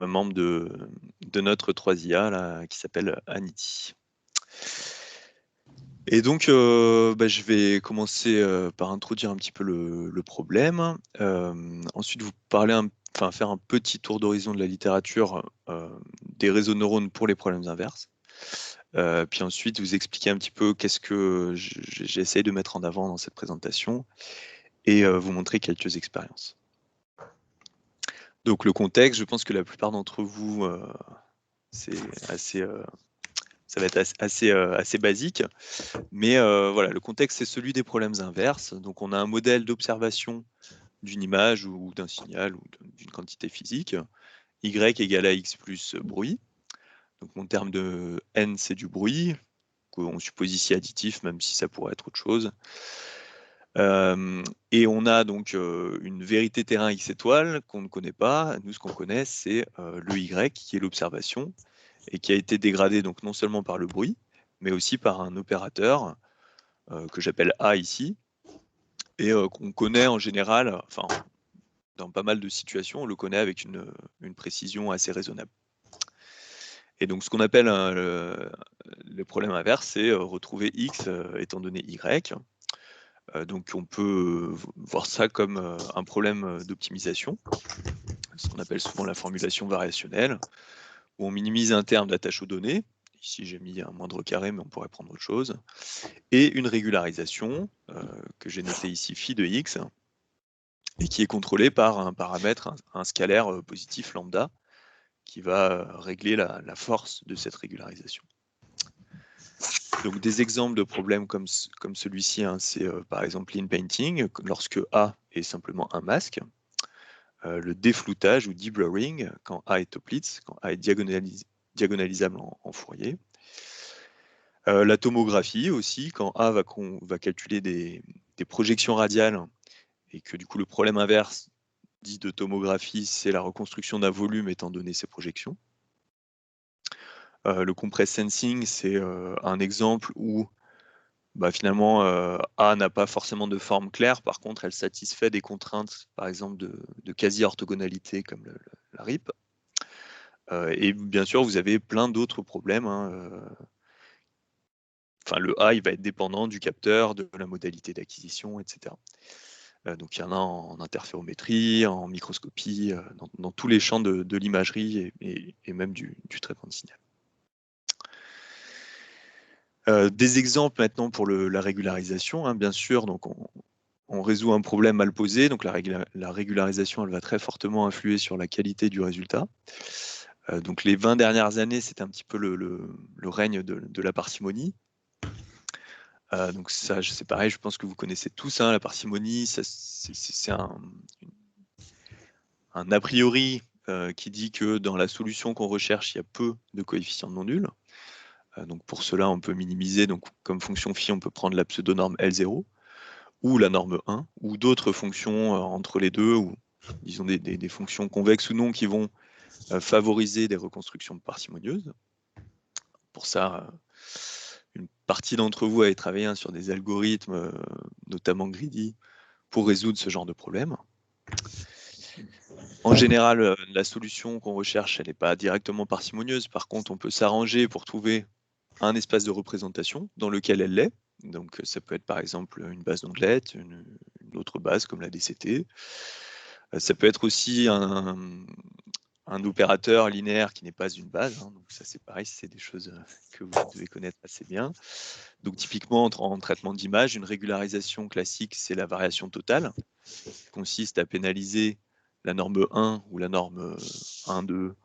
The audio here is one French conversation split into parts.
membre de notre 3IA là, qui s'appelle Anity. Et donc, je vais commencer par introduire un petit peu le problème. Ensuite, vous parler faire un petit tour d'horizon de la littérature des réseaux de neurones pour les problèmes inverses. Puis ensuite, vous expliquer un petit peu qu'est-ce que j'essaie de mettre en avant dans cette présentation et vous montrer quelques expériences. Donc le contexte, je pense que la plupart d'entre vous, c'est assez, ça va être assez basique, mais voilà, le contexte c'est celui des problèmes inverses. Donc on a un modèle d'observation d'une image ou d'un signal ou d'une quantité physique, y égale à x plus bruit. Donc mon terme de n c'est du bruit, qu'on suppose ici additif, même si ça pourrait être autre chose. Et on a donc une vérité terrain x étoile qu'on ne connaît pas. Nous, ce qu'on connaît, c'est le y, qui est l'observation, et qui a été dégradé donc non seulement par le bruit, mais aussi par un opérateur que j'appelle A ici, et qu'on connaît en général, enfin, dans pas mal de situations, on le connaît avec une précision assez raisonnable. Et donc, ce qu'on appelle le problème inverse, c'est retrouver x étant donné y. Donc on peut voir ça comme un problème d'optimisation, ce qu'on appelle souvent la formulation variationnelle, où on minimise un terme d'attache aux données. Ici j'ai mis un moindre carré, mais on pourrait prendre autre chose. Et une régularisation, que j'ai noté ici phi de x, et qui est contrôlée par un paramètre, un scalaire positif lambda, qui va régler la force de cette régularisation. Donc des exemples de problèmes comme celui-ci, hein, c'est par exemple l'inpainting, lorsque A est simplement un masque, le défloutage ou deblurring, quand A est Toplitz, quand A est diagonalisable en Fourier. La tomographie aussi, quand A va calculer des projections radiales, et que du coup le problème inverse dit de tomographie, c'est la reconstruction d'un volume étant donné ces projections. Le compress sensing, c'est un exemple où finalement, A n'a pas forcément de forme claire. Par contre, elle satisfait des contraintes, par exemple, de quasi-orthogonalité comme la RIP. Et bien sûr, vous avez plein d'autres problèmes, hein. Enfin, le A, il va être dépendant du capteur, de la modalité d'acquisition, etc. Donc, il y en a en interférométrie, en microscopie, dans tous les champs de l'imagerie et même du traitement de signal. Des exemples maintenant pour la régularisation, hein, bien sûr. Donc, on résout un problème mal posé. Donc, la régularisation, elle va très fortement influer sur la qualité du résultat. Donc, les 20 dernières années, c'est un petit peu le règne de la parcimonie. Donc, ça, c'est pareil, je pense que vous connaissez tous, hein, la parcimonie. C'est un a priori qui dit que dans la solution qu'on recherche, il y a peu de coefficients non nuls. Donc pour cela, on peut minimiser. Donc comme fonction phi, on peut prendre la pseudo-norme L0 ou la norme 1 ou d'autres fonctions entre les deux, ou disons des fonctions convexes ou non qui vont favoriser des reconstructions parcimonieuses. Pour ça, une partie d'entre vous a travaillé, hein, sur des algorithmes, notamment greedy, pour résoudre ce genre de problème. En général, la solution qu'on recherche, elle n'est pas directement parcimonieuse. Par contre, on peut s'arranger pour trouver un espace de représentation dans lequel elle l'est. Donc, ça peut être par exemple une base d'onglette, une autre base comme la DCT. Ça peut être aussi un opérateur linéaire qui n'est pas une base, hein. Donc ça, c'est pareil, c'est des choses que vous devez connaître assez bien. Donc typiquement, en traitement d'image, une régularisation classique, c'est la variation totale, qui consiste à pénaliser la norme 1 ou la norme 1, 2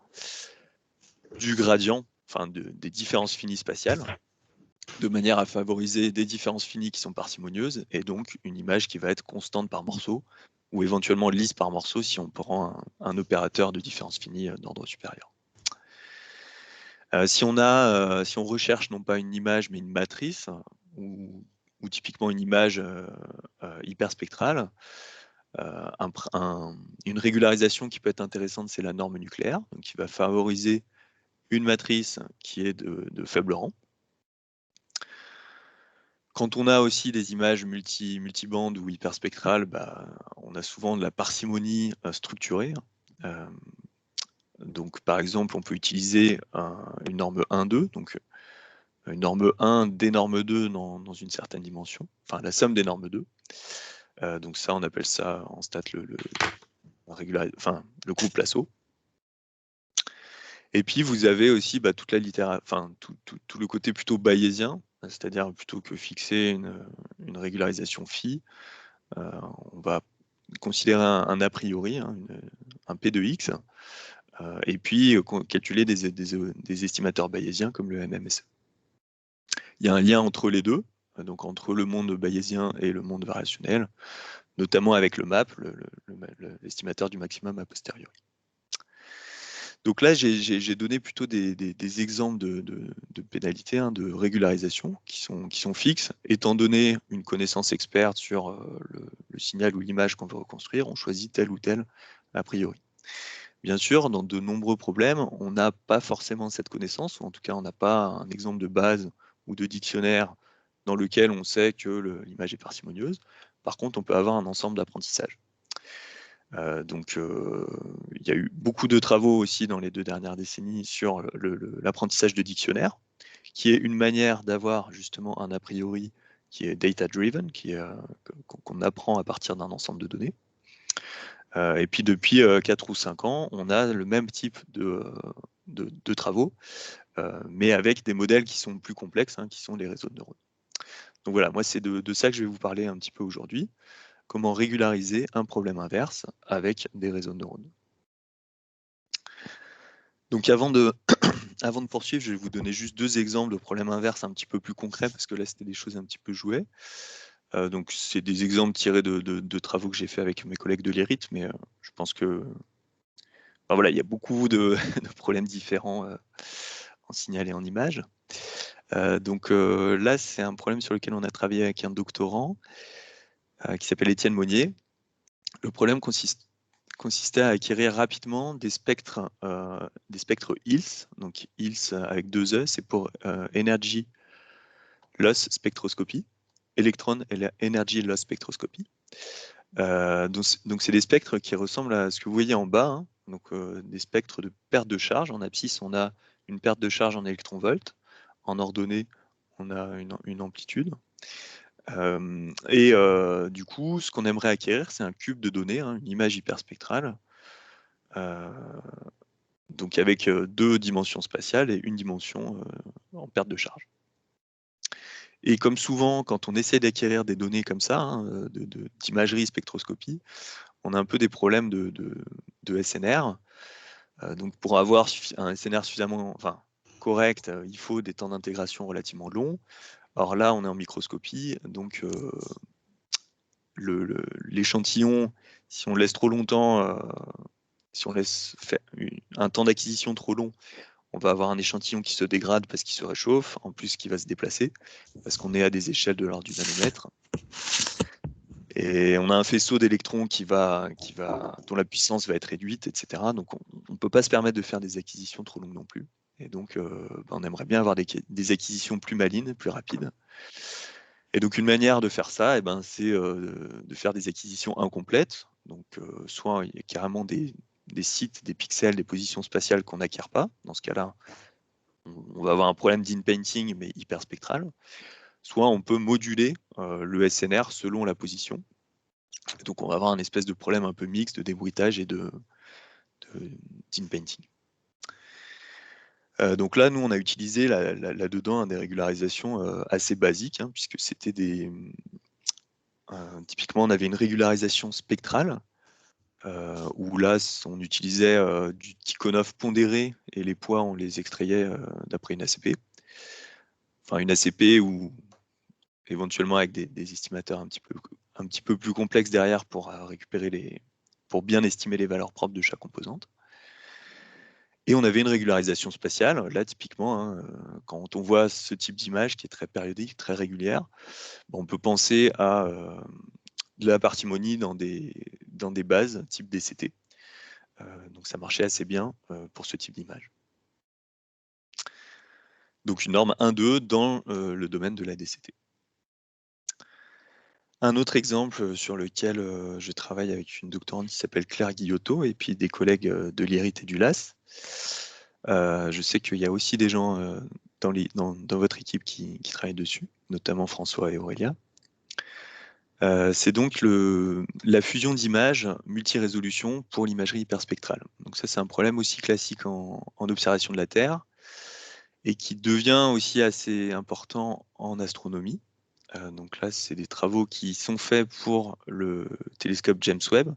du gradient, enfin des différences finies spatiales, de manière à favoriser des différences finies qui sont parcimonieuses, et donc une image qui va être constante par morceau, ou éventuellement lisse par morceau si on prend un opérateur de différence finie d'ordre supérieur. Si on recherche non pas une image mais une matrice, ou typiquement une image hyperspectrale, une régularisation qui peut être intéressante, c'est la norme nucléaire, donc qui va favoriser une matrice qui est de faible rang. Quand on a aussi des images multibandes ou hyperspectrales, on a souvent de la parcimonie structurée. Donc, par exemple, on peut utiliser une norme 1,2, donc une norme 1 des normes 2 dans une certaine dimension, enfin la somme des normes 2. Donc ça, on appelle ça en stat le groupe Lasso. Et puis vous avez aussi toute la tout le côté plutôt bayésien, c'est-à-dire plutôt que fixer une régularisation phi, on va considérer un a priori, hein, un P de x, et puis calculer des estimateurs bayésiens comme le MMSE. Il y a un lien entre les deux, donc entre le monde bayésien et le monde variationnel, notamment avec le MAP, l'estimateur du maximum a posteriori. Donc là, j'ai donné plutôt des exemples de pénalités, hein, de régularisation qui sont fixes. Étant donné une connaissance experte sur le signal ou l'image qu'on veut reconstruire, on choisit tel ou tel a priori. Bien sûr, dans de nombreux problèmes, on n'a pas forcément cette connaissance, ou en tout cas, on n'a pas un exemple de base ou de dictionnaire dans lequel on sait que l'image est parcimonieuse. Par contre, on peut avoir un ensemble d'apprentissage. Il y a eu beaucoup de travaux aussi dans les 2 dernières décennies sur l'apprentissage de dictionnaires, qui est une manière d'avoir justement un a priori qui est data-driven, qu'on apprend à partir d'un ensemble de données. Et puis depuis 4 ou 5 ans, on a le même type de travaux, mais avec des modèles qui sont plus complexes, hein, qui sont les réseaux de neurones. Donc voilà, moi c'est de ça que je vais vous parler un petit peu aujourd'hui. Comment régulariser un problème inverse avec des réseaux de neurones. Donc avant de poursuivre, je vais vous donner juste 2 exemples de problèmes inverses un petit peu plus concrets, parce que là c'était des choses un petit peu jouées. Donc c'est des exemples tirés de travaux que j'ai fait avec mes collègues de l'IRIT, mais je pense que voilà, il y a beaucoup de problèmes différents en signal et en image. Là, c'est un problème sur lequel on a travaillé avec un doctorant qui s'appelle Étienne Monnier. Le problème consistait à acquérir rapidement des spectres HILS. Donc HILS avec 2 E, c'est pour Energy Loss Spectroscopy, Electron Energy Loss Spectroscopy. Donc c'est des spectres qui ressemblent à ce que vous voyez en bas, hein. Donc des spectres de perte de charge. En abscisse, on a une perte de charge en électron-volt. En ordonnée, on a une amplitude. Du coup, ce qu'on aimerait acquérir, c'est un cube de données, hein, une image hyperspectrale, donc avec 2 dimensions spatiales et une dimension en perte de charge. Et comme souvent, quand on essaie d'acquérir des données comme ça, hein, d'imagerie spectroscopie, on a un peu des problèmes de SNR. Donc pour avoir un SNR suffisamment correct, il faut des temps d'intégration relativement longs. Alors là, on est en microscopie, donc l'échantillon, si on laisse trop longtemps, si on laisse faire un temps d'acquisition trop long, on va avoir un échantillon qui se dégrade parce qu'il se réchauffe, en plus qui va se déplacer, parce qu'on est à des échelles de l'ordre du nanomètre. Et on a un faisceau d'électrons dont la puissance va être réduite, etc. Donc on ne peut pas se permettre de faire des acquisitions trop longues non plus. Et donc on aimerait bien avoir des acquisitions plus malines, plus rapides. Et donc une manière de faire ça, c'est de faire des acquisitions incomplètes. Donc soit il y a carrément des sites, des pixels, des positions spatiales qu'on n'acquiert pas. Dans ce cas-là, on va avoir un problème d'inpainting, mais hyperspectral. Soit on peut moduler le SNR selon la position. Donc on va avoir un espèce de problème un peu mixte de débruitage et d'inpainting. Donc là, nous, on a utilisé là-dedans des régularisations assez basiques, hein, puisque c'était typiquement, on avait une régularisation spectrale, où là, on utilisait du Tikhonov pondéré, et les poids, on les extrayait d'après une ACP. Enfin, une ACP ou éventuellement avec des estimateurs un petit peu plus complexes derrière pour pour bien estimer les valeurs propres de chaque composante. Et on avait une régularisation spatiale. Là, typiquement, hein, quand on voit ce type d'image qui est très périodique, très régulière, on peut penser à de la parcimonie dans des bases type DCT. Donc ça marchait assez bien pour ce type d'image. Donc une norme 1,2 dans le domaine de la DCT. Un autre exemple sur lequel je travaille avec une doctorante qui s'appelle Claire Guillotot et puis des collègues de l'IRIT et du LAS, Je sais qu'il y a aussi des gens dans votre équipe qui travaillent dessus, notamment François et Aurélia. C'est donc la fusion d'images multirésolution pour l'imagerie hyperspectrale. Donc ça, c'est un problème aussi classique en observation de la Terre et qui devient aussi assez important en astronomie. Donc là, c'est des travaux qui sont faits pour le télescope James Webb.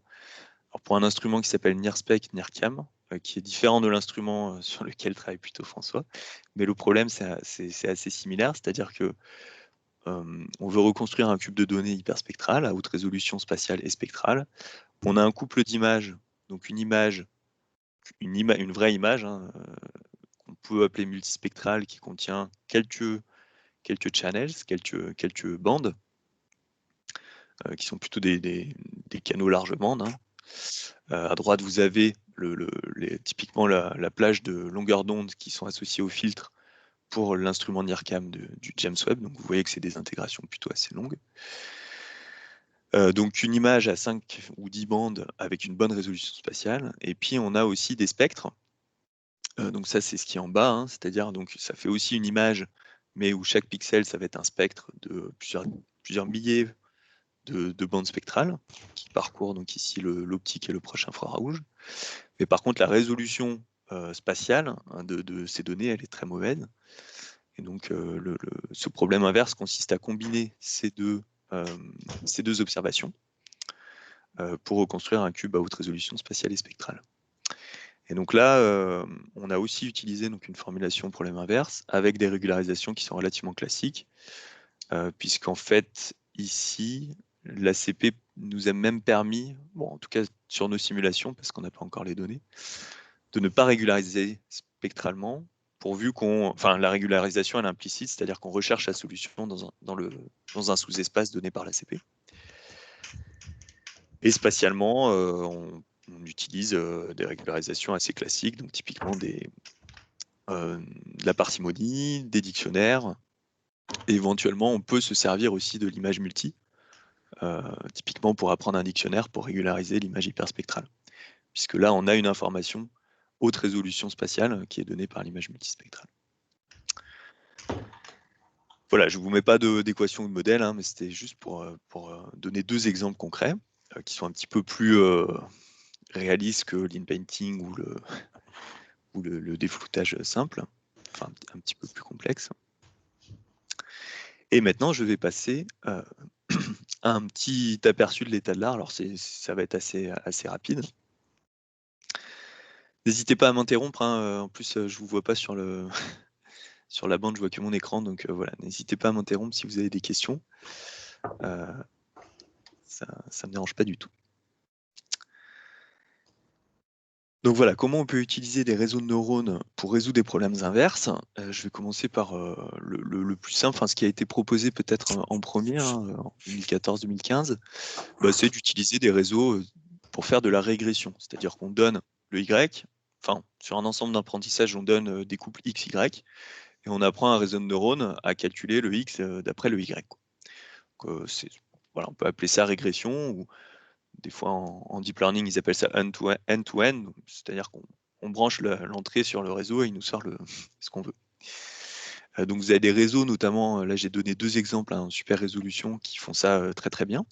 Alors pour un instrument qui s'appelle NIRSPEC, NIRCam, qui est différent de l'instrument sur lequel travaille plutôt François. Mais le problème, c'est assez similaire, c'est-à-dire que on veut reconstruire un cube de données hyperspectrale à haute résolution spatiale et spectrale. On a un couple d'images, donc une vraie image, hein, qu'on peut appeler multispectrale, qui contient quelques channels, quelques bandes, qui sont plutôt des canaux large bande. Hein. À droite, vous avez typiquement la plage de longueur d'onde qui sont associées au filtre pour l'instrument NIRCam du James Webb. Donc vous voyez que c'est des intégrations plutôt assez longues. Donc une image à 5 ou 10 bandes avec une bonne résolution spatiale. Et puis on a aussi des spectres. Donc ça, c'est ce qui est en bas, hein, c'est-à-dire donc ça fait aussi une image, mais où chaque pixel, ça va être un spectre de plusieurs milliers de bandes spectrales qui parcourent donc ici l'optique et le proche infrarouge. Mais par contre, la résolution spatiale, hein, de ces données, elle est très mauvaise. Et donc, ce problème inverse consiste à combiner ces deux observations pour reconstruire un cube à haute résolution spatiale et spectrale. Et donc là, on a aussi utilisé donc, une formulation problème inverse avec des régularisations qui sont relativement classiques, puisqu'en fait, ici, l'ACP nous a même permis, bon, en tout cas sur nos simulations, parce qu'on n'a pas encore les données, de ne pas régulariser spectralement, pourvu la régularisation elle est implicite, c'est-à-dire qu'on recherche la solution dans un sous-espace donné par l'ACP. Et spatialement, on utilise des régularisations assez classiques, donc typiquement de la parcimonie, des dictionnaires. Et éventuellement, on peut se servir aussi de l'image multi, typiquement pour apprendre un dictionnaire pour régulariser l'image hyperspectrale. Puisque là, on a une information haute résolution spatiale qui est donnée par l'image multispectrale. Voilà, je ne vous mets pas d'équation ou de modèle, hein, mais c'était juste pour donner deux exemples concrets qui sont un petit peu plus réalistes que l'inpainting ou le défloutage simple, enfin un petit peu plus complexe. Et maintenant, je vais passer à un petit aperçu de l'état de l'art. Alors, ça va être assez rapide. N'hésitez pas à m'interrompre. Hein. En plus, je ne vous vois pas sur la bande, je vois que mon écran. Donc voilà, n'hésitez pas à m'interrompre si vous avez des questions. Ça ne me dérange pas du tout. Donc voilà, comment on peut utiliser des réseaux de neurones pour résoudre des problèmes inverses. Je vais commencer par le plus simple, ce qui a été proposé peut-être en premier, en 2014-2015, c'est d'utiliser des réseaux pour faire de la régression. C'est-à-dire qu'on donne le Y, sur un ensemble d'apprentissage, on donne des couples X, Y, et on apprend un réseau de neurones à calculer le X d'après le Y. Donc, on peut appeler ça régression, ou des fois en deep learning, ils appellent ça end-to-end, c'est-à-dire qu'on branche l'entrée sur le réseau et il nous sort ce qu'on veut. Donc vous avez des réseaux, notamment, là j'ai donné deux exemples en super résolution qui font ça très très bien.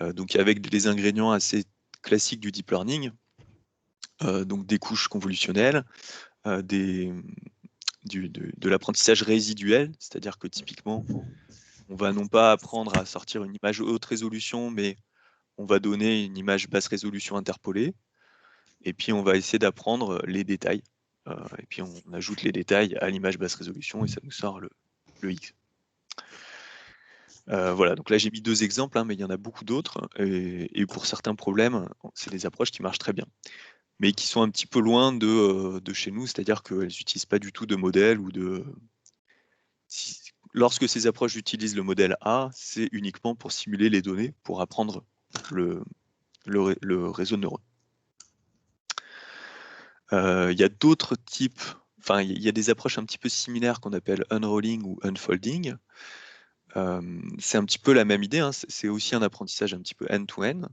Donc avec des ingrédients assez classiques du deep learning, donc des couches convolutionnelles, de l'apprentissage résiduel, c'est-à-dire que typiquement, on va non pas apprendre à sortir une image haute résolution, mais on va donner une image basse résolution interpolée, et puis on va essayer d'apprendre les détails, et puis on ajoute les détails à l'image basse résolution, et ça nous sort le X. Voilà, donc là j'ai mis deux exemples, mais il y en a beaucoup d'autres, et pour certains problèmes, c'est des approches qui marchent très bien, mais qui sont un petit peu loin de chez nous, c'est-à-dire qu'elles n'utilisent pas du tout de modèle ou lorsque ces approches utilisent le modèle A, c'est uniquement pour simuler les données, pour apprendre le réseau de neurones. Il y a d'autres types, il y a des approches un petit peu similaires qu'on appelle unrolling ou unfolding. C'est un petit peu la même idée, c'est aussi un apprentissage un petit peu end-to-end,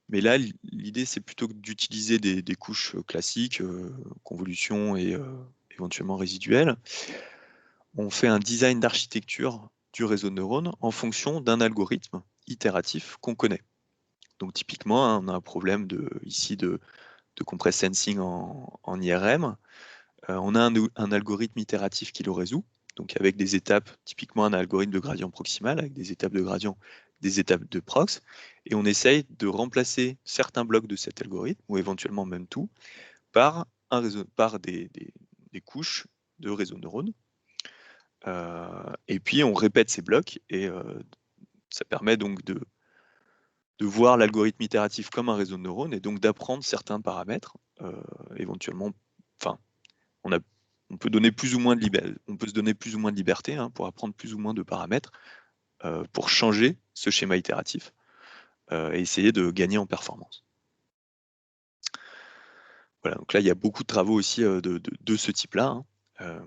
Mais là, l'idée, c'est plutôt d'utiliser des couches classiques, convolution et éventuellement résiduelles. On fait un design d'architecture du réseau de neurones en fonction d'un algorithme itératif qu'on connaît. Donc typiquement, hein, on a un problème ici de compress sensing en IRM. On a un algorithme itératif qui le résout, donc avec des étapes, typiquement un algorithme de gradient proximal, avec des étapes de gradient, des étapes de prox, et on essaye de remplacer certains blocs de cet algorithme, ou éventuellement même tout, par des couches de réseau de neurones. Et puis on répète ces blocs, et ça permet donc de voir l'algorithme itératif comme un réseau de neurones, et donc d'apprendre certains paramètres, éventuellement, enfin, on peut donner plus ou moins de on peut se donner plus ou moins de liberté, hein, pour apprendre plus ou moins de paramètres, pour changer ce schéma itératif et essayer de gagner en performance. Voilà, donc là, il y a beaucoup de travaux aussi de ce type-là, hein.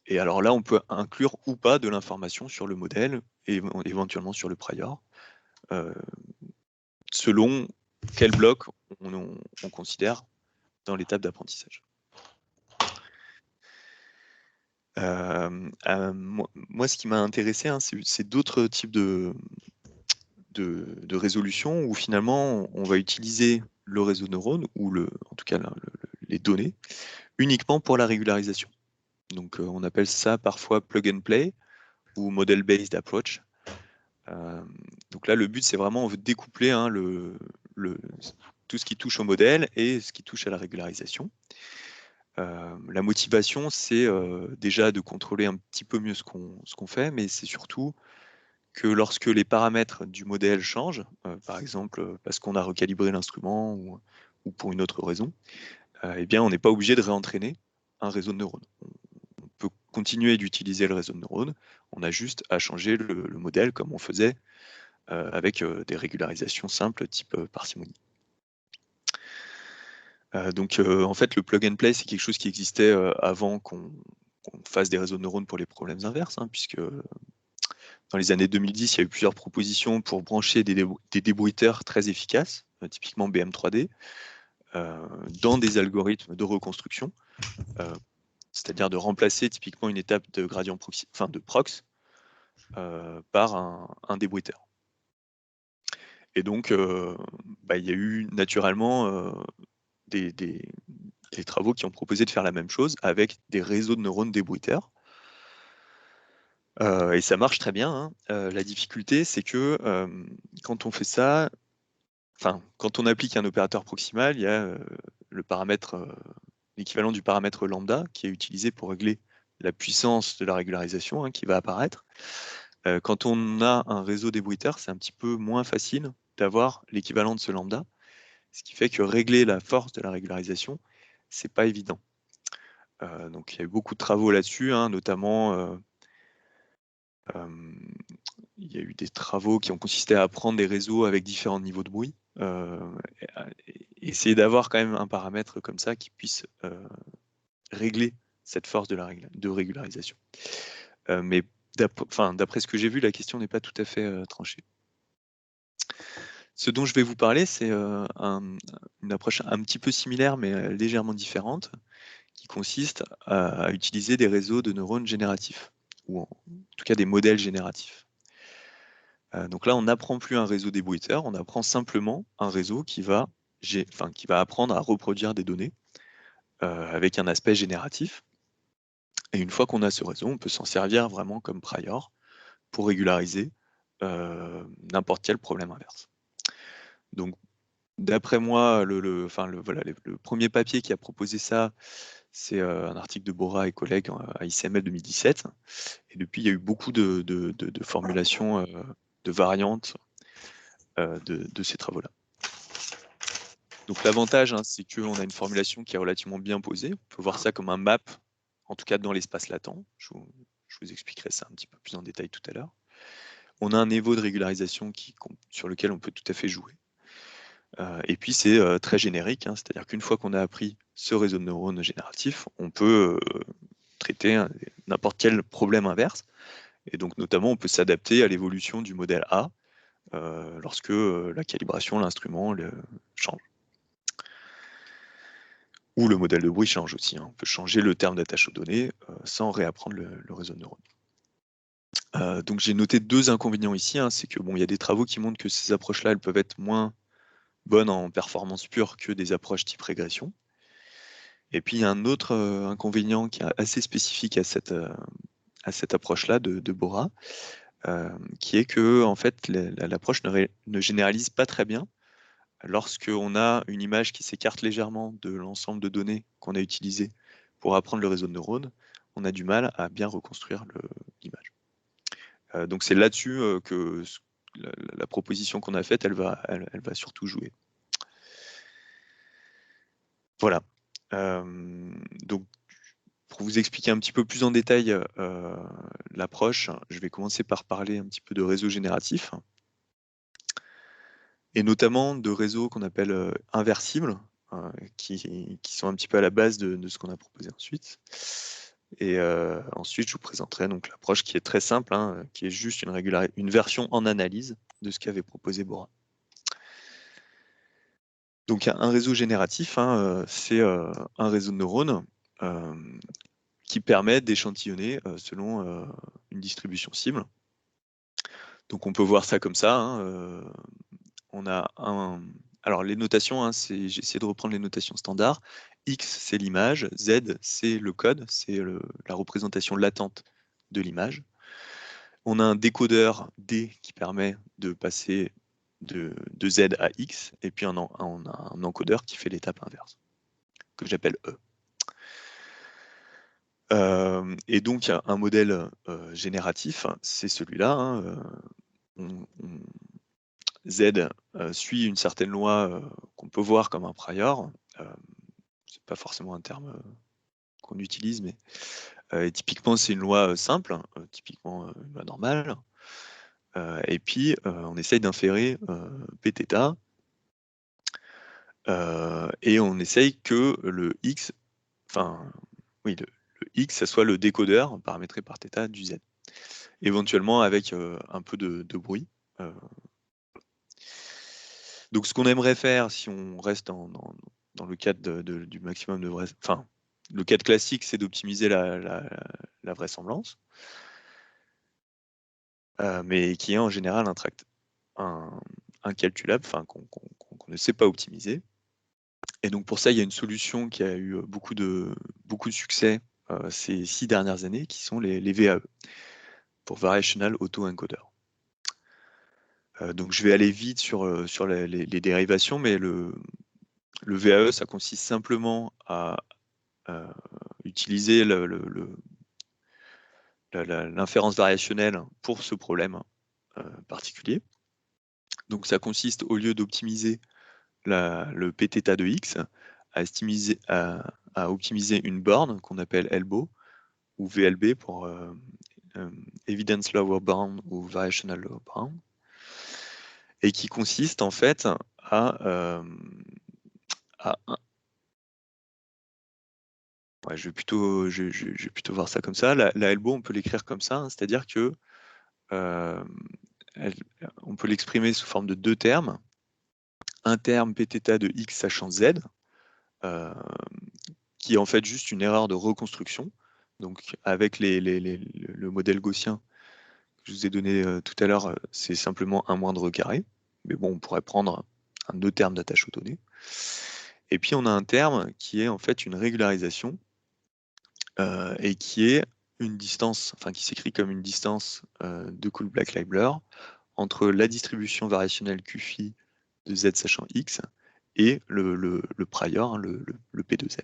Et alors là, on peut inclure ou pas de l'information sur le modèle et éventuellement sur le prior, selon quel bloc on considère dans l'étape d'apprentissage. Moi, ce qui m'a intéressé, hein, c'est d'autres types de résolution où finalement on va utiliser le réseau de neurones ou en tout cas les données uniquement pour la régularisation. Donc on appelle ça parfois plug and play ou model based approach. Donc là le but c'est vraiment on veut découpler, hein, tout ce qui touche au modèle et ce qui touche à la régularisation. La motivation c'est déjà de contrôler un petit peu mieux ce qu'on fait, mais c'est surtout que lorsque les paramètres du modèle changent, par exemple parce qu'on a recalibré l'instrument ou pour une autre raison, eh bien on n'est pas obligé de réentraîner un réseau de neurones. On peut continuer d'utiliser le réseau de neurones, on a juste à changer le modèle comme on faisait avec des régularisations simples type parcimonie. Donc en fait le plug and play c'est quelque chose qui existait avant qu'on fasse des réseaux de neurones pour les problèmes inverses, hein, puisque dans les années 2010, il y a eu plusieurs propositions pour brancher des débruiteurs très efficaces, typiquement BM3D, dans des algorithmes de reconstruction, c'est-à-dire de remplacer typiquement une étape de gradient de prox par un débruiteur. Et donc, il y a eu naturellement des travaux qui ont proposé de faire la même chose avec des réseaux de neurones débruiteurs. Et ça marche très bien, hein. La difficulté, c'est que quand on fait ça, quand on applique un opérateur proximal, il y a le paramètre, l'équivalent du paramètre lambda qui est utilisé pour régler la puissance de la régularisation, hein, qui va apparaître. Quand on a un réseau débruiteur, c'est un petit peu moins facile d'avoir l'équivalent de ce lambda, ce qui fait que régler la force de la régularisation, c'est pas évident. Donc il y a eu beaucoup de travaux là-dessus, hein, notamment il y a eu des travaux qui ont consisté à prendre des réseaux avec différents niveaux de bruit, et essayer d'avoir quand même un paramètre comme ça qui puisse régler cette force de régularisation. Mais d'après ce que j'ai vu, la question n'est pas tout à fait tranchée. Ce dont je vais vous parler, c'est une approche un petit peu similaire, mais légèrement différente, qui consiste à utiliser des réseaux de neurones génératifs, ou en tout cas des modèles génératifs. Donc là, on n'apprend plus un réseau débruiteur, on apprend simplement un réseau qui va apprendre à reproduire des données avec un aspect génératif. Et une fois qu'on a ce réseau, on peut s'en servir vraiment comme prior pour régulariser n'importe quel problème inverse. Donc, d'après moi, le premier papier qui a proposé ça, c'est un article de Bora et collègues à ICML 2017. Et depuis, il y a eu beaucoup de formulations, de variantes de ces travaux-là. Donc l'avantage, hein, c'est qu'on a une formulation qui est relativement bien posée. On peut voir ça comme un map, en tout cas dans l'espace latent. Je vous expliquerai ça un petit peu plus en détail tout à l'heure. On a un niveau de régularisation sur lequel on peut tout à fait jouer. Et puis c'est très générique, hein, c'est-à-dire qu'une fois qu'on a appris ce réseau de neurones génératif, on peut traiter n'importe quel problème inverse. Et donc notamment, on peut s'adapter à l'évolution du modèle A lorsque la calibration, l'instrument change. Ou le modèle de bruit change aussi, hein. On peut changer le terme d'attache aux données sans réapprendre le réseau de neurones. Donc j'ai noté 2 inconvénients ici, hein. C'est que bon, il y a des travaux qui montrent que ces approches-là, elles peuvent être moins bonnes en performance pure que des approches type régression. Et puis il y a un autre inconvénient qui est assez spécifique à cette approche-là de Bora, qui est que en fait, l'approche ne généralise pas très bien. Lorsqu'on a une image qui s'écarte légèrement de l'ensemble de données qu'on a utilisées pour apprendre le réseau de neurones, on a du mal à bien reconstruire l'image. Donc c'est là-dessus que la proposition qu'on a faite, elle va surtout jouer. Voilà. Donc pour vous expliquer un petit peu plus en détail l'approche, je vais commencer par parler un petit peu de réseaux génératifs, et notamment de réseaux qu'on appelle inversibles, qui sont un petit peu à la base de ce qu'on a proposé ensuite. Et ensuite, je vous présenterai donc l'approche qui est très simple, hein, qui est juste une version en analyse de ce qu'avait proposé Bora. Donc un réseau génératif, hein, c'est un réseau de neurones qui permet d'échantillonner selon une distribution cible. Donc on peut voir ça comme ça, hein, on a alors les notations, hein, j'ai essayé de reprendre les notations standards. X, c'est l'image, Z, c'est le code, c'est la représentation latente de l'image. On a un décodeur D qui permet de passer de Z à X, et puis on a un encodeur qui fait l'étape inverse, que j'appelle E. Et donc un modèle génératif, c'est celui-là, hein, Z suit une certaine loi qu'on peut voir comme un prior. C'est pas forcément un terme qu'on utilise, mais typiquement c'est une loi simple, typiquement une loi normale. Et puis on essaye d'inférer Pθ, et on essaye que le X, enfin oui, le X, ça soit le décodeur paramétré par θ du Z. Éventuellement avec un peu de bruit. Donc ce qu'on aimerait faire, si on reste dans le cadre du maximum de vraisemblance, enfin, le cadre classique, c'est d'optimiser la vraisemblance, mais qui est en général incalculable, enfin, qu'on ne sait pas optimiser. Et donc pour ça, il y a une solution qui a eu beaucoup de succès ces 6 dernières années, qui sont les VAE, pour Variational Autoencoder. Donc je vais aller vite sur les dérivations, mais le VAE, ça consiste simplement à utiliser l'inférence variationnelle pour ce problème particulier. Donc ça consiste, au lieu d'optimiser le Pθ de x, à optimiser une borne qu'on appelle ELBO, ou VLB pour Evidence Lower Bound ou Variational Lower Bound, et qui consiste en fait je vais plutôt voir ça comme ça. La ELBO, on peut l'écrire comme ça, hein, c'est-à-dire que on peut l'exprimer sous forme de 2 termes. Un terme Pθ de x sachant z, qui est en fait juste une erreur de reconstruction. Donc avec le modèle gaussien que je vous ai donné tout à l'heure, c'est simplement un moindre carré. Mais bon, on pourrait prendre un autre terme d'attache aux données. Et puis on a un terme qui est en fait une régularisation et qui est une distance, enfin qui s'écrit comme une distance de Kullback-Leibler entre la distribution variationnelle QFI de z sachant x et le prior, hein, le P de z.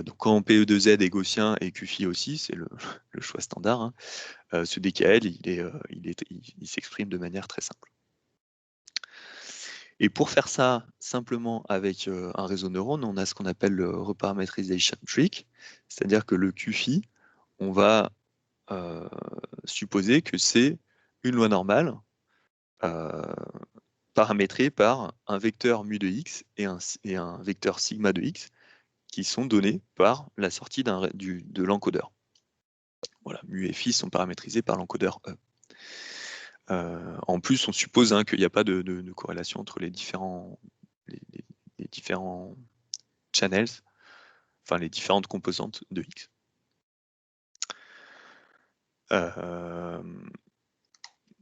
Donc quand PE de z est gaussien et QFI aussi, c'est le choix standard, hein, ce DKL, il s'exprime de manière très simple. Et pour faire ça simplement avec un réseau neurone, on a ce qu'on appelle le reparametrization trick, c'est-à-dire que le QFI, on va supposer que c'est une loi normale paramétrée par un vecteur mu de x et un vecteur sigma de x qui sont donnés par la sortie de l'encodeur. Voilà, mu et phi sont paramétrisés par l'encodeur E. En plus, on suppose qu'il n'y a pas de corrélation entre les différents channels, enfin les différentes composantes de X.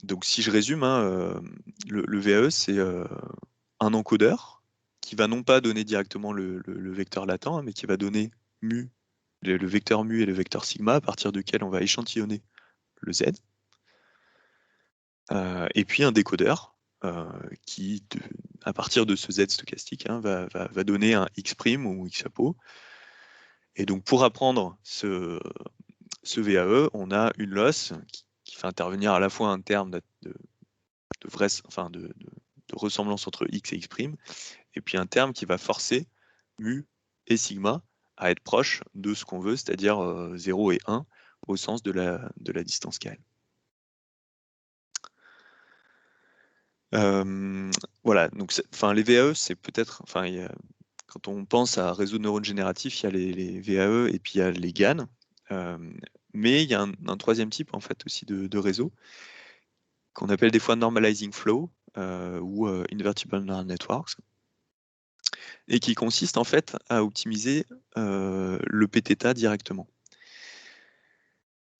Donc si je résume, hein, le VAE, c'est un encodeur qui va non pas donner directement le vecteur latent, hein, mais qui va donner mu, le vecteur mu et le vecteur sigma, à partir duquel on va échantillonner le Z. Et puis un décodeur qui, à partir de ce Z stochastique, hein, va donner un X' ou X chapeau. Et donc pour apprendre ce VAE, on a une loss qui fait intervenir à la fois un terme de ressemblance entre X et X', et puis un terme qui va forcer mu et sigma à être proches de ce qu'on veut, c'est-à-dire 0 et 1 au sens de la distance KL. Voilà, donc les VAE, c'est peut-être, quand on pense à réseau de neurones génératifs, il y a les VAE et puis il y a les GAN, mais il y a un troisième type en fait aussi de réseau qu'on appelle des fois normalizing flow ou invertible neural networks, et qui consiste en fait à optimiser le pθ directement.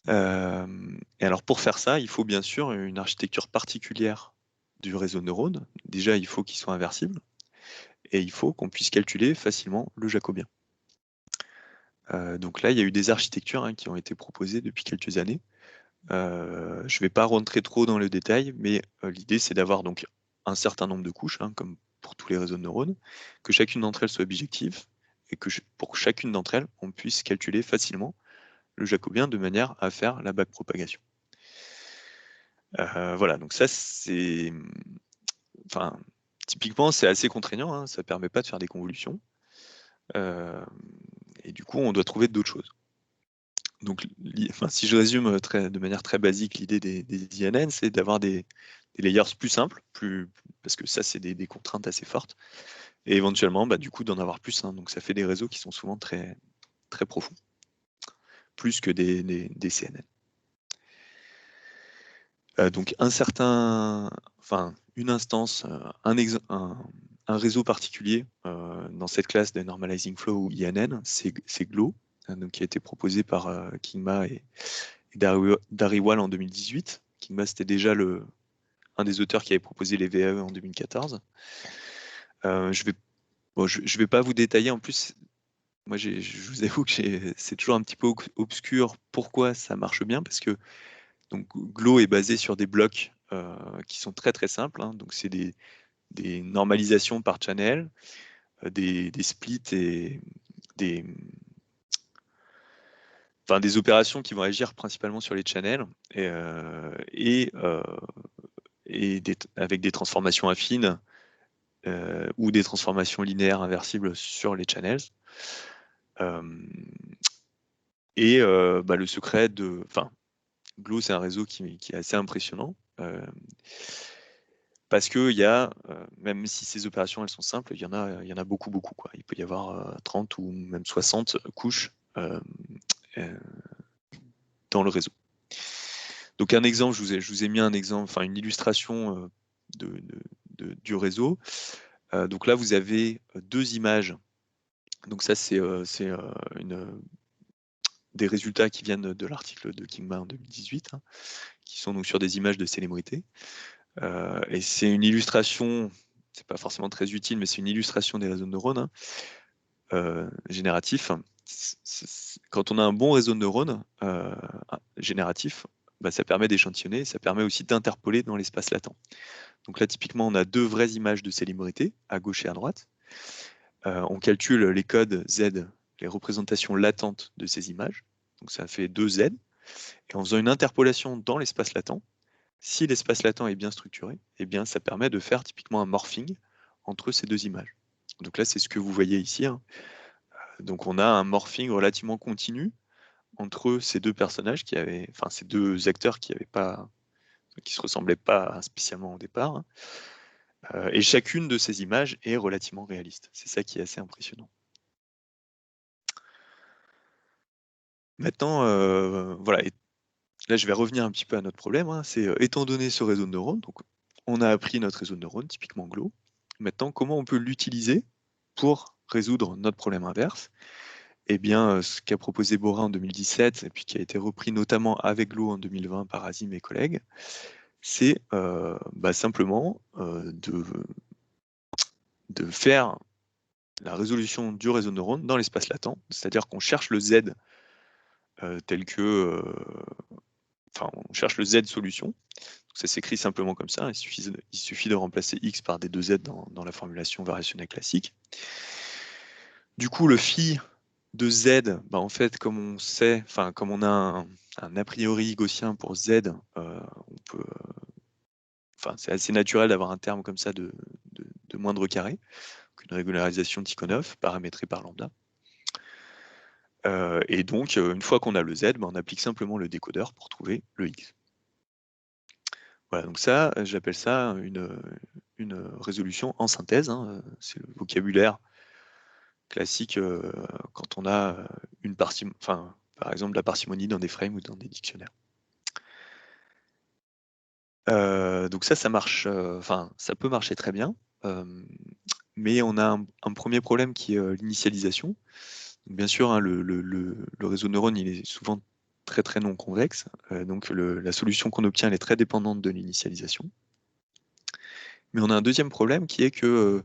Et alors pour faire ça, il faut bien sûr une architecture particulière du réseau de neurones. Déjà, il faut qu'il soit inversible, et il faut qu'on puisse calculer facilement le jacobien. Donc là, il y a eu des architectures qui ont été proposées depuis quelques années. Je ne vais pas rentrer trop dans le détail, mais l'idée, c'est d'avoir donc un certain nombre de couches, comme pour tous les réseaux de neurones, que chacune d'entre elles soit bijective, et que pour chacune d'entre elles, on puisse calculer facilement le jacobien de manière à faire la backpropagation. Voilà, donc ça, c'est... Enfin, typiquement, c'est assez contraignant, ça ne permet pas de faire des convolutions. Et du coup, on doit trouver d'autres choses. Donc, si je résume de manière très basique, l'idée des INN, c'est d'avoir des layers plus simples, parce que ça, c'est des contraintes assez fortes, et éventuellement, du coup, d'en avoir plus. Donc, ça fait des réseaux qui sont souvent très, très profonds, plus que des CNN. Donc, une instance, un réseau particulier dans cette classe de Normalizing Flow ou INN, c'est GLO, donc, qui a été proposé par Kingma et Dhariwal en 2018. Kingma, c'était déjà un des auteurs qui avait proposé les VAE en 2014. Je vais pas vous détailler. En plus, moi, je vous avoue que c'est toujours un petit peu obscur pourquoi ça marche bien, parce que donc, GLO est basé sur des blocs qui sont très très simples. Donc, c'est des normalisations par channel, des splits et des opérations qui vont agir principalement sur les channels avec des transformations affines ou des transformations linéaires inversibles sur les channels. Le secret GLO, c'est un réseau qui est assez impressionnant parce que même si ces opérations elles sont simples, il y en a beaucoup. Il peut y avoir 30 ou même 60 couches dans le réseau. Donc un exemple, je vous ai mis un exemple, une illustration du réseau. Donc là, vous avez deux images. Donc ça, c'est des résultats qui viennent de l'article de Kingma en 2018, qui sont donc sur des images de célébrités. Et c'est une illustration, c'est pas forcément très utile, mais c'est une illustration des réseaux de neurones génératifs. Quand on a un bon réseau de neurones génératif, ça permet d'échantillonner, ça permet aussi d'interpoler dans l'espace latent. Donc là, typiquement, on a deux vraies images de célébrités, à gauche et à droite. On calcule les codes Z, les représentations latentes de ces images. Donc ça fait 2Z. Et en faisant une interpolation dans l'espace latent, si l'espace latent est bien structuré, eh bien, ça permet de faire typiquement un morphing entre ces deux images. Donc là, c'est ce que vous voyez ici. Donc on a un morphing relativement continu entre ces deux personnages ces deux acteurs qui se ressemblaient pas spécialement au départ. Et chacune de ces images est relativement réaliste. C'est ça qui est assez impressionnant. Maintenant, voilà. là, je vais revenir un petit peu à notre problème, hein, c'est étant donné ce réseau de neurones, donc on a appris notre réseau de neurones, typiquement GLOW. Maintenant, comment on peut l'utiliser pour résoudre notre problème inverse? Eh bien, ce qu'a proposé Borin en 2017, et puis qui a été repris notamment avec GLOW en 2020 par Azim et collègues, c'est simplement de faire la résolution du réseau de neurones dans l'espace latent, c'est-à-dire qu'on cherche le Z tel que... Enfin, on cherche le Z solution. Donc, ça s'écrit simplement comme ça. Il suffit de remplacer X par des 2Z dans la formulation variationnelle classique. Du coup, le phi de Z, en fait, comme on sait, enfin, comme on a un a priori gaussien pour Z, on peut, enfin, c'est assez naturel d'avoir un terme comme ça de moindre carré, une régularisation de Tikhonov paramétrée par lambda. Et donc, une fois qu'on a le Z, on applique simplement le décodeur pour trouver le X. Voilà, donc ça, j'appelle ça une résolution en synthèse, hein, c'est le vocabulaire classique quand on a une parcimonie, enfin, par exemple la parcimonie dans des frames ou dans des dictionnaires. Donc ça marche, enfin, ça peut marcher très bien, mais on a un premier problème qui est l'initialisation. Bien sûr, hein, le réseau de neurones, il est souvent très non convexe, donc la solution qu'on obtient, elle est très dépendante de l'initialisation. Mais on a un deuxième problème qui est que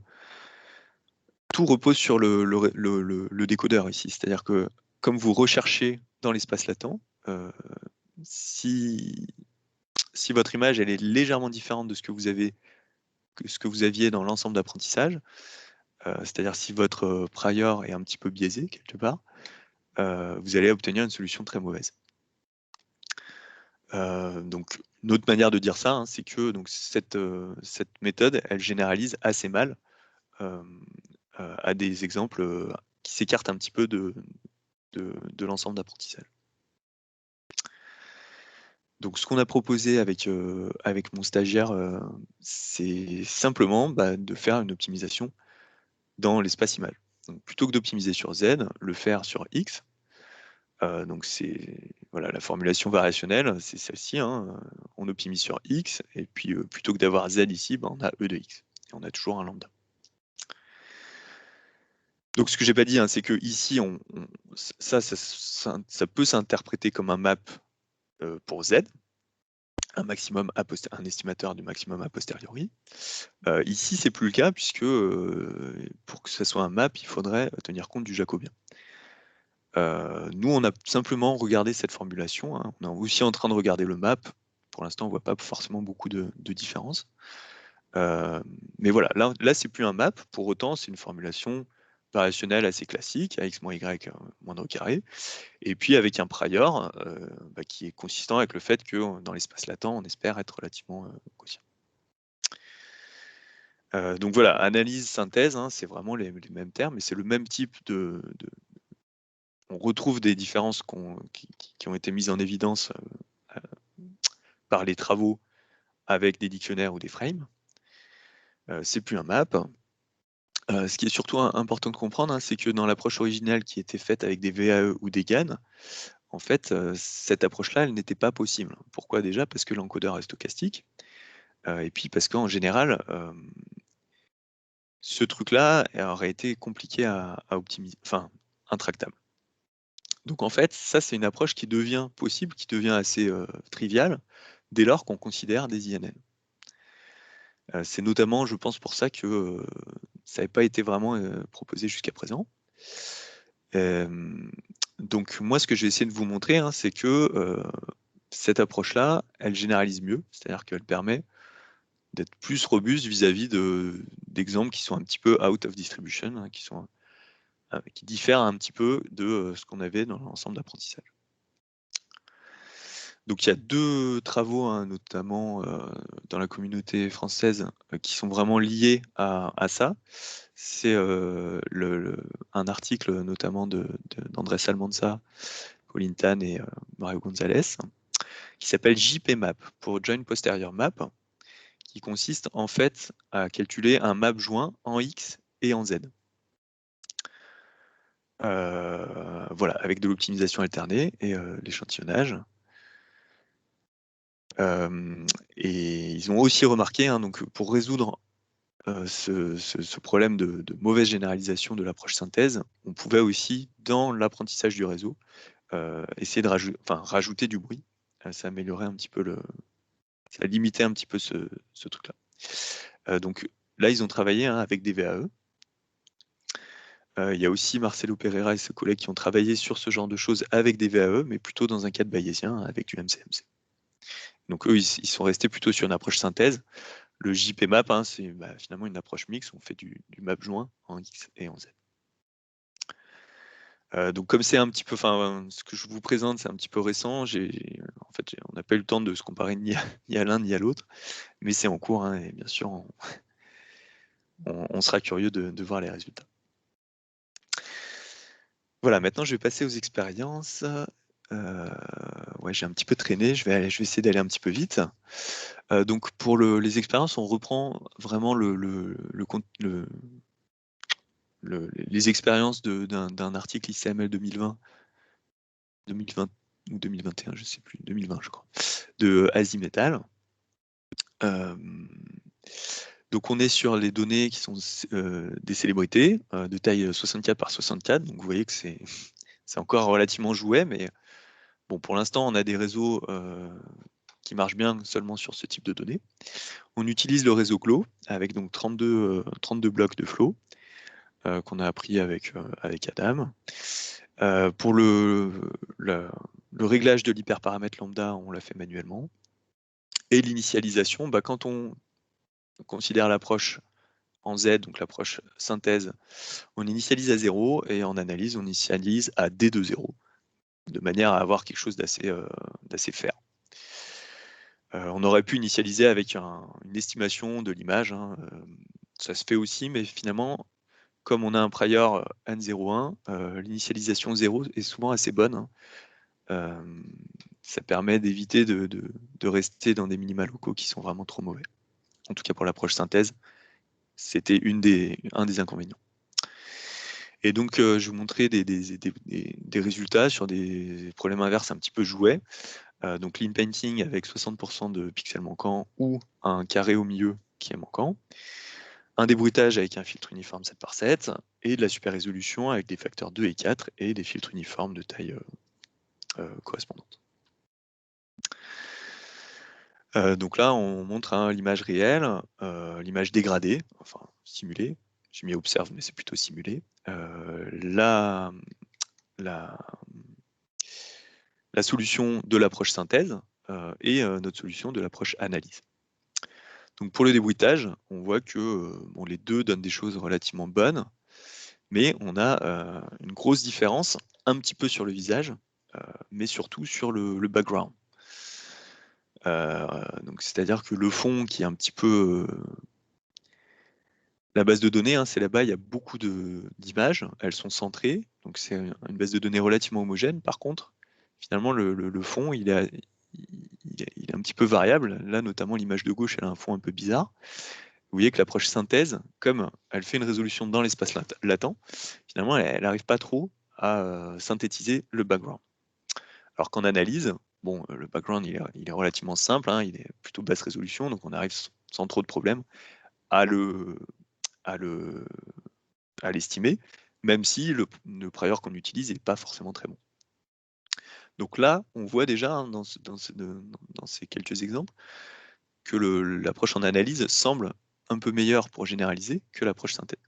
tout repose sur le décodeur ici. C'est-à-dire que comme vous recherchez dans l'espace latent, si votre image elle est légèrement différente de ce que vous aviez dans l'ensemble d'apprentissage, c'est-à-dire si votre prior est un petit peu biaisé quelque part, vous allez obtenir une solution très mauvaise. Donc, une autre manière de dire ça, hein, c'est que donc, cette méthode, elle généralise assez mal à des exemples qui s'écartent un petit peu de l'ensemble d'apprentissage. Donc, ce qu'on a proposé avec mon stagiaire, c'est simplement de faire une optimisation dans l'espace image. Donc, plutôt que d'optimiser sur Z, le faire sur X. Donc, c'est voilà, la formulation variationnelle, c'est celle-ci. Hein, on optimise sur X, et puis plutôt que d'avoir Z ici, on a E de X. Et on a toujours un lambda. Donc, ce que j'ai pas dit, hein, c'est que ici, ça peut s'interpréter comme un map pour Z, un estimateur du maximum a posteriori. Ici, c'est plus le cas, puisque pour que ce soit un map, il faudrait tenir compte du jacobien. Nous, on a simplement regardé cette formulation. Hein. On est aussi en train de regarder le map. Pour l'instant, on ne voit pas forcément beaucoup de différence. Mais voilà, là c'est plus un map. Pour autant, c'est une formulation variationnelle assez classique, ax moins y moindre au carré, et puis avec un prior qui est consistant avec le fait que dans l'espace latent, on espère être relativement gaussien. Donc voilà, analyse, synthèse, hein, c'est vraiment les mêmes termes, mais c'est le même type de... On retrouve des différences qui ont été mises en évidence par les travaux avec des dictionnaires ou des frames. C'est plus un map. Ce qui est surtout important de comprendre, hein, c'est que dans l'approche originale qui était faite avec des VAE ou des GAN, en fait, cette approche-là, elle n'était pas possible. Pourquoi déjà? Parce que l'encodeur est stochastique, et puis parce qu'en général, ce truc-là aurait été compliqué à optimiser, enfin, intractable. Donc en fait, ça, c'est une approche qui devient possible, qui devient assez triviale, dès lors qu'on considère des INN. C'est notamment, je pense, pour ça que ça n'avait pas été vraiment proposé jusqu'à présent. Donc moi, ce que je vais essayer de vous montrer, hein, c'est que cette approche-là, elle généralise mieux, c'est-à-dire qu'elle permet d'être plus robuste vis-à-vis d'exemples qui sont un petit peu out of distribution, hein, qui diffèrent un petit peu de ce qu'on avait dans l'ensemble d'apprentissage. Donc il y a deux travaux, hein, notamment dans la communauté française, qui sont vraiment liés à ça. C'est un article notamment d'Andrés Almanza, Pauline Tan et Mario Gonzalez, qui s'appelle JPMAP, pour Joint Posterior Map, qui consiste en fait à calculer un map joint en X et en Z. Voilà, avec de l'optimisation alternée et l'échantillonnage. Et ils ont aussi remarqué, hein, donc pour résoudre ce problème de mauvaise généralisation de l'approche synthèse, on pouvait aussi, dans l'apprentissage du réseau, essayer de rajouter du bruit. Ça améliorait un petit peu ça limitait un petit peu ce truc-là. Donc là, ils ont travaillé, hein, avec des VAE. Il y a aussi Marcelo Pereira et ses collègues qui ont travaillé sur ce genre de choses avec des VAE, mais plutôt dans un cadre bayésien, avec du MCMC. Donc eux, ils sont restés plutôt sur une approche synthèse. Le JPMAP, hein, c'est finalement une approche mixte, on fait du map joint en X et en Z. Donc comme c'est un petit peu, ce que je vous présente, c'est un petit peu récent, on n'a pas eu le temps de se comparer ni à l'un ni à l'autre, mais c'est en cours, hein, et bien sûr, on sera curieux de voir les résultats. Voilà, maintenant je vais passer aux expériences. Ouais, j'ai un petit peu traîné, je vais essayer d'aller un petit peu vite. Donc pour les expériences, on reprend vraiment les expériences d'un article ICML 2020 ou 2021, je ne sais plus, 2020 je crois, de Azimetal. Donc on est sur les données qui sont des célébrités de taille 64 par 64, donc vous voyez que c'est encore relativement jouet, mais bon, pour l'instant on a des réseaux qui marchent bien seulement sur ce type de données. On utilise le réseau Clos avec donc 32 blocs de flow qu'on a appris avec Adam. Pour le réglage de l'hyperparamètre lambda, on l'a fait manuellement. Et l'initialisation, quand on considère l'approche en Z, donc l'approche synthèse, on initialise à 0 et en analyse, on initialise à D de 0, de manière à avoir quelque chose d'assez fair. On aurait pu initialiser avec une estimation de l'image, hein, ça se fait aussi, mais finalement, comme on a un prior N01, l'initialisation 0 est souvent assez bonne, hein. Ça permet d'éviter de rester dans des minima locaux qui sont vraiment trop mauvais. En tout cas pour l'approche synthèse, c'était un des inconvénients. Et donc je vais vous montrer des résultats sur des problèmes inverses un petit peu jouets. Donc lean painting avec 60% de pixels manquants ou un carré au milieu qui est manquant. Un débruitage avec un filtre uniforme 7 par 7 et de la super résolution avec des facteurs 2 et 4 et des filtres uniformes de taille correspondante. Donc là, on montre l'image réelle, l'image dégradée, enfin simulée. J'ai mis observe, mais c'est plutôt simulé. La solution de l'approche synthèse et notre solution de l'approche analyse. Donc pour le débruitage, on voit que les deux donnent des choses relativement bonnes, mais on a une grosse différence un petit peu sur le visage, mais surtout sur le background. Donc c'est-à-dire que le fond qui est un petit peu la base de données, hein, c'est là-bas, il y a beaucoup d'images, elles sont centrées, donc c'est une base de données relativement homogène. Par contre, finalement, le fond, il est un petit peu variable. Là, notamment, l'image de gauche, elle a un fond un peu bizarre. Vous voyez que l'approche synthèse, comme elle fait une résolution dans l'espace latent, finalement, elle n'arrive pas trop à synthétiser le background. Alors qu'en analyse, bon, le background, il est relativement simple, hein, il est plutôt basse résolution, donc on arrive sans trop de problèmes à l'estimer, même si le prior qu'on utilise n'est pas forcément très bon. Donc là, on voit déjà, hein, dans ces quelques exemples que l'approche en analyse semble un peu meilleure pour généraliser que l'approche synthèse.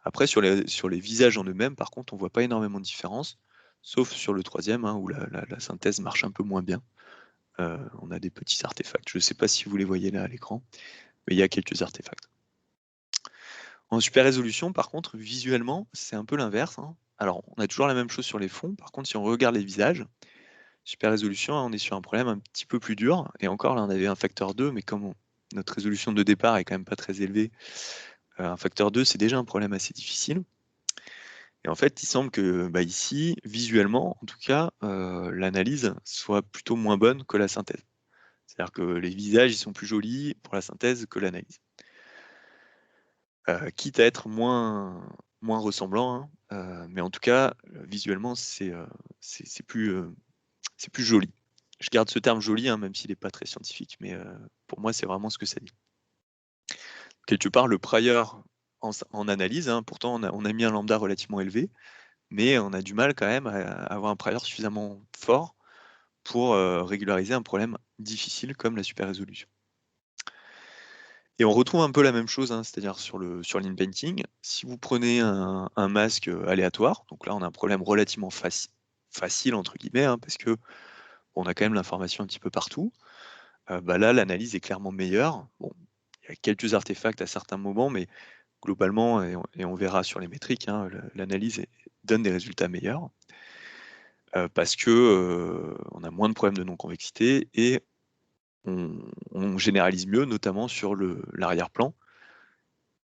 Après, sur les visages en eux-mêmes, par contre, on ne voit pas énormément de différence, sauf sur le troisième, hein, où la synthèse marche un peu moins bien. On a des petits artefacts. Je ne sais pas si vous les voyez là à l'écran, mais il y a quelques artefacts. En super résolution, par contre, visuellement, c'est un peu l'inverse, hein. Alors, on a toujours la même chose sur les fonds. Par contre, si on regarde les visages, super résolution, on est sur un problème un petit peu plus dur. Et encore, là, on avait un facteur 2, mais comme notre résolution de départ est quand même pas très élevée, un facteur 2, c'est déjà un problème assez difficile. Et en fait, il semble que ici, visuellement, en tout cas, l'analyse soit plutôt moins bonne que la synthèse. C'est-à-dire que les visages, ils sont plus jolis pour la synthèse que l'analyse. Quitte à être moins ressemblant, hein, mais en tout cas, visuellement, c'est plus joli. Je garde ce terme joli, hein, même s'il n'est pas très scientifique, mais pour moi, c'est vraiment ce que ça dit. Quelque part, le prior en analyse, hein, pourtant on a mis un lambda relativement élevé, mais on a du mal quand même à avoir un prior suffisamment fort pour régulariser un problème difficile comme la super résolution. Et on retrouve un peu la même chose, hein, c'est-à-dire sur l'inpainting. Si vous prenez un masque aléatoire, donc là on a un problème relativement facile entre guillemets, hein, parce que on a quand même l'information un petit peu partout. Bah là, l'analyse est clairement meilleure. Bon, il y a quelques artefacts à certains moments, mais globalement, et on verra sur les métriques, hein, l'analyse donne des résultats meilleurs parce que on a moins de problèmes de non-convexité et on généralise mieux, notamment sur l'arrière-plan,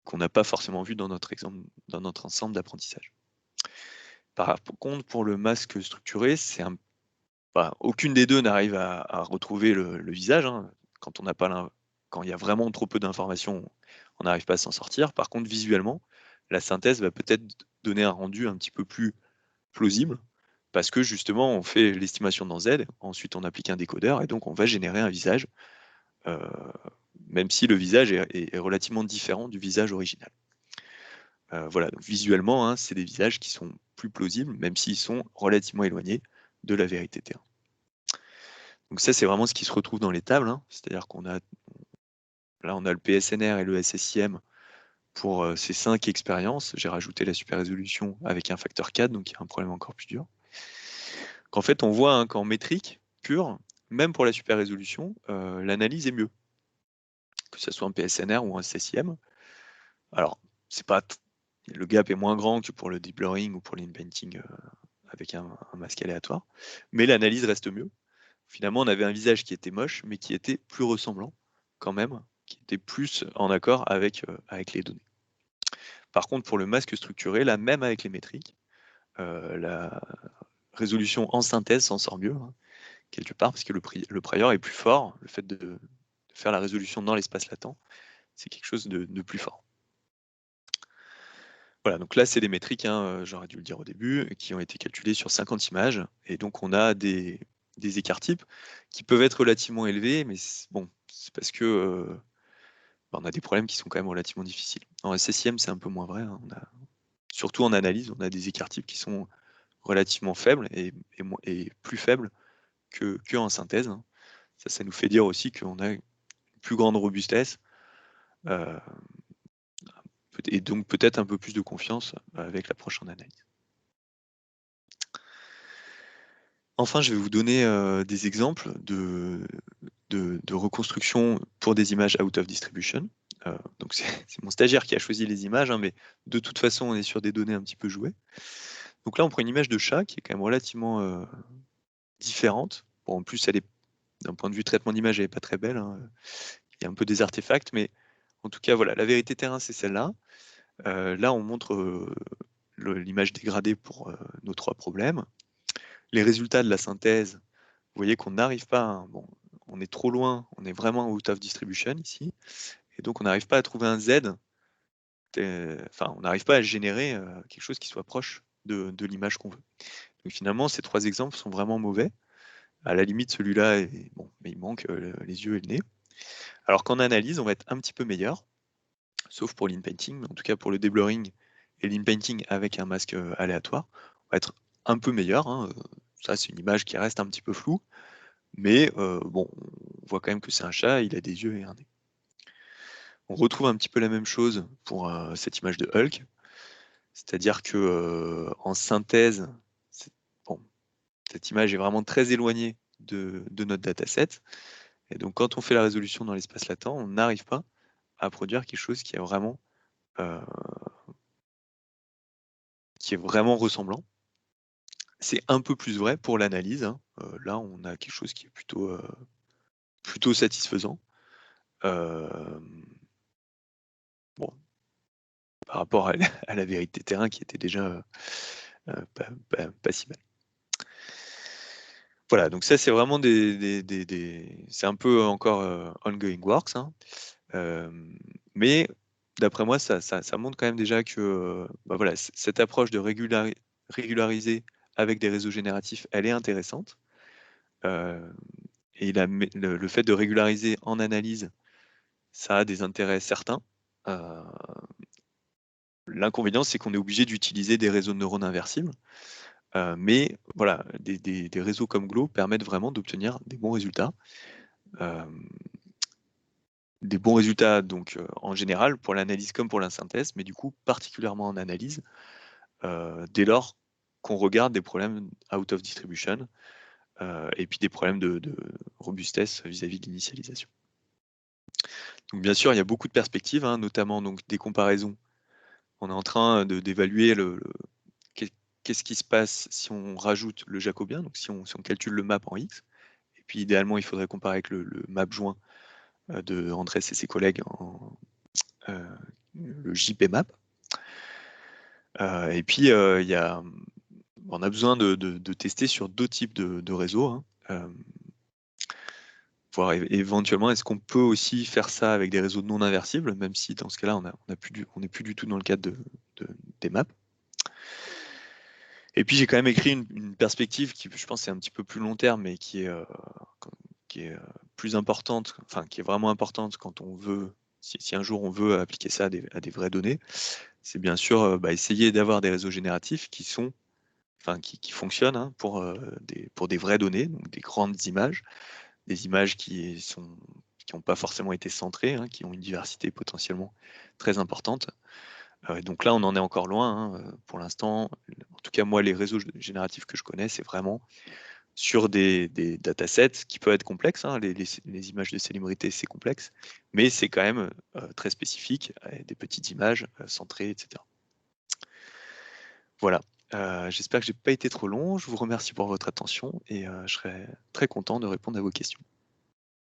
qu'on n'a pas forcément vu dans notre ensemble d'apprentissage. Par contre, pour le masque structuré, aucune des deux n'arrive à retrouver le visage. Hein. Quand il y a vraiment trop peu d'informations, on n'arrive pas à s'en sortir. Par contre, visuellement, la synthèse va peut-être donner un rendu un petit peu plus plausible, parce que justement, on fait l'estimation dans Z, ensuite on applique un décodeur, et donc on va générer un visage, même si le visage est relativement différent du visage original. Voilà, donc visuellement, hein, c'est des visages qui sont plus plausibles, même s'ils sont relativement éloignés de la vérité terrain. Donc ça, c'est vraiment ce qui se retrouve dans les tables, hein. C'est-à-dire qu'on a là, on a le PSNR et le SSIM pour ces 5 expériences. J'ai rajouté la super résolution avec un facteur 4, donc il y a un problème encore plus dur. Qu'en fait, on voit, hein, qu'en métrique pure, même pour la super résolution, l'analyse est mieux, que ce soit un PSNR ou un SSIM. Alors, le gap est moins grand que pour le deep blurring ou pour l'inpainting avec un masque aléatoire, mais l'analyse reste mieux. Finalement, on avait un visage qui était moche, mais qui était plus ressemblant quand même, qui était plus en accord avec les données. Par contre, pour le masque structuré, là, même avec les métriques, la résolution en synthèse s'en sort mieux, hein, quelque part, parce que le prior est plus fort. Le fait de faire la résolution dans l'espace latent, c'est quelque chose de plus fort. Voilà, donc là, c'est des métriques, hein, j'aurais dû le dire au début, qui ont été calculées sur 50 images. Et donc, on a des écarts types qui peuvent être relativement élevés, mais bon, c'est parce que on a des problèmes qui sont quand même relativement difficiles. En SSIM, c'est un peu moins vrai. Hein, surtout en analyse, on a des écarts types qui sont relativement faibles et plus faibles que en synthèse. Hein. Ça nous fait dire aussi qu'on a une plus grande robustesse et donc peut-être un peu plus de confiance avec la prochaine analyse. Enfin, je vais vous donner des exemples de reconstruction pour des images out of distribution. Donc c'est mon stagiaire qui a choisi les images, hein, mais de toute façon, on est sur des données un petit peu jouées. Donc là, on prend une image de chat qui est quand même relativement différente. Bon, en plus, d'un point de vue traitement d'image, elle n'est pas très belle. Hein. Il y a un peu des artefacts, mais en tout cas, voilà, la vérité terrain, c'est celle-là. Là, on montre l'image dégradée pour nos 3 problèmes. Les résultats de la synthèse, vous voyez qu'on n'arrive pas, hein, bon, on est trop loin, on est vraiment out of distribution ici, et donc on n'arrive pas à trouver un Z, on n'arrive pas à générer quelque chose qui soit proche de l'image qu'on veut. Donc finalement, ces 3 exemples sont vraiment mauvais. À la limite, celui-là, bon, mais il manque les yeux et le nez. Alors qu'en analyse, on va être un petit peu meilleur, sauf pour l'inpainting, mais en tout cas pour le deblurring et l'inpainting avec un masque aléatoire, on va être un peu meilleur. Hein. Ça, c'est une image qui reste un petit peu floue, mais bon, on voit quand même que c'est un chat, il a des yeux et un nez. On retrouve un petit peu la même chose pour cette image de Hulk, c'est-à-dire que en synthèse, bon, cette image est vraiment très éloignée de notre dataset, et donc quand on fait la résolution dans l'espace latent, on n'arrive pas à produire quelque chose qui est vraiment ressemblant. C'est un peu plus vrai pour l'analyse. Hein. Là, on a quelque chose qui est plutôt satisfaisant. Bon, par rapport à la vérité terrain qui était déjà pas si mal. Voilà, donc ça c'est vraiment c'est un peu encore ongoing works, hein. Mais d'après moi, ça montre quand même déjà que voilà, cette approche de régulariser avec des réseaux génératifs, elle est intéressante. Et le fait de régulariser en analyse, ça a des intérêts certains. L'inconvénient, c'est qu'on est obligé d'utiliser des réseaux de neurones inversibles. Mais voilà, des réseaux comme Glo permettent vraiment d'obtenir des bons résultats. Des bons résultats donc en général pour l'analyse comme pour la synthèse, mais du coup particulièrement en analyse, dès lors qu'on regarde des problèmes out of distribution et puis des problèmes de robustesse vis-à-vis de l'initialisation. Donc bien sûr, il y a beaucoup de perspectives, hein, notamment donc des comparaisons. On est en train d'évaluer qu'est-ce qui se passe si on rajoute le jacobien, donc si on calcule le map en X. Et puis idéalement, il faudrait comparer avec le map joint de Andrés et ses collègues le JPMap. Et puis, on a besoin de tester sur d'autres types de réseaux. Hein. Voir éventuellement, est-ce qu'on peut aussi faire ça avec des réseaux non inversibles, même si dans ce cas-là, on n'est plus du tout dans le cadre des maps. Et puis, j'ai quand même écrit une perspective qui, je pense, est un petit peu plus long terme, mais qui est plus importante, enfin, qui est vraiment importante quand on veut, si un jour on veut appliquer ça à des vraies données, c'est bien sûr essayer d'avoir des réseaux génératifs qui fonctionnent hein, pour des vraies données, donc des grandes images, des images qui n'ont pas forcément été centrées, hein, qui ont une diversité potentiellement très importante. Donc là, on en est encore loin. Hein, pour l'instant, en tout cas, moi, les réseaux génératifs que je connais, c'est vraiment sur des datasets qui peuvent être complexes. Hein, les images de célébrité, c'est complexe, mais c'est quand même très spécifique, des petites images centrées, etc. Voilà. J'espère que j'ai pas été trop long. Je vous remercie pour votre attention et je serai très content de répondre à vos questions.